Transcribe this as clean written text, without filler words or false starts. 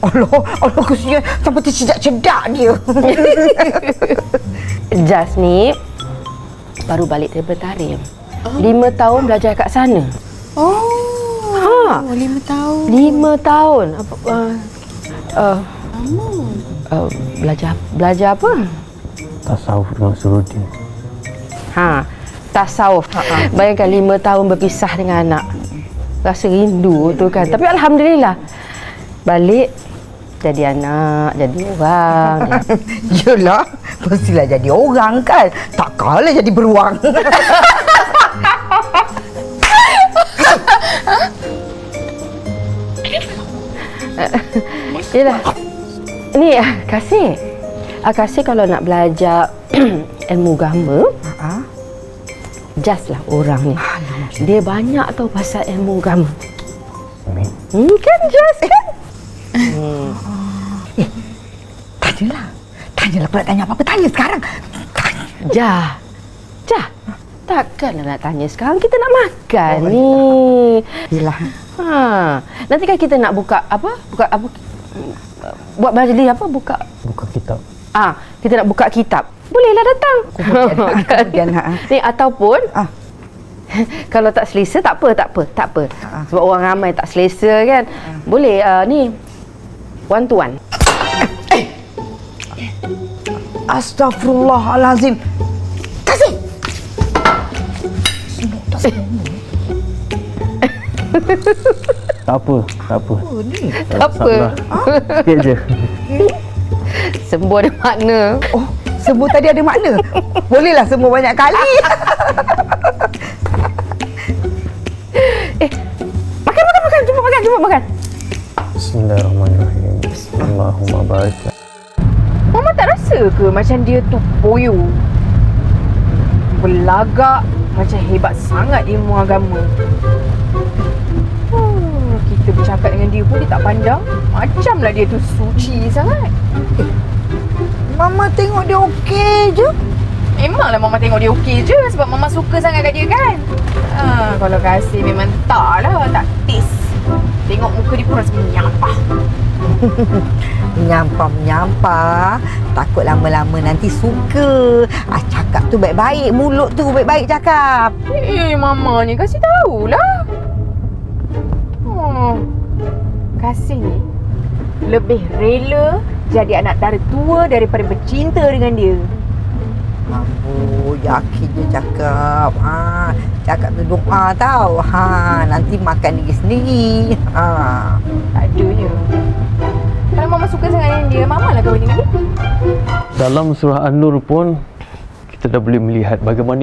Allah kesian sampai tercedak-cedak dia. Jas ni baru balik daripada Tarim. 5 tahun belajar kat sana. Oh, 5 tahun. 5 tahun. Belajar apa? Tasawuf dengan Surudin. Tasawuf. Bayangkan 5 tahun berpisah dengan anak. Rasa rindu tu kan. Tapi alhamdulillah. Balik jadi anak, jadi orang. Yelah, mestilah jadi orang kan. Tak kalah jadi beruang. Yelah. Ni Kasih. Kasih kalau nak belajar ilmu agama, Jas lah orang ni. Dia banyak tahu pasal ilmu agama. Amin. Kan Jas kan? Tanyalah pula tanya apa-apa. Tanya sekarang. Jah. Takkanlah nak tanya sekarang. Kita nak makan ni. Yelah. Nanti kan kita nak buka apa? Buat majlis apa? Buka kitab. kita nak buka kitab. Bolehlah datang. Kemudian, Ni ataupun kalau tak selesa tak apa. Sebab orang ramai tak selesa kan. Boleh ni one to one. Astaghfirullahalazim. Kasih. Tak apa. Tak apa. Sikit je. Sembuh ada makna. Oh, semua tadi ada makna. Bolehlah semua banyak kali. Makan. Cuba makan. Bismillahirrahmanirrahim. Allahumma barik. Mama tak rasa ke macam dia tu boyo? Berlagak macam hebat sangat ilmu agama. Kita bercakap dengan dia pun dia tak pandang. Macamlah dia tu suci sangat. Mama tengok dia okey je. Memanglah Mama tengok dia okey je sebab Mama suka sangat kat dia kan. Kalau Kasih memang taklah, tak taste. Tengok muka dia pun rasa menyampah. Menyampah. Takut lama-lama nanti suka. Cakap tu baik-baik. Mulut tu baik-baik cakap. Mama ni Kasih tahulah. Kasih ni lebih rela jadi anak dara tua daripada bercinta dengan dia. Mampu, yakin je cakap. Cakap tu doa tau. Nanti makan diri sendiri. Tak adanya. Kalau Mama suka sangat dengan dia, Mama lah kahwin dengan dia. Dalam surah An-Nur pun kita dah boleh melihat bagaimana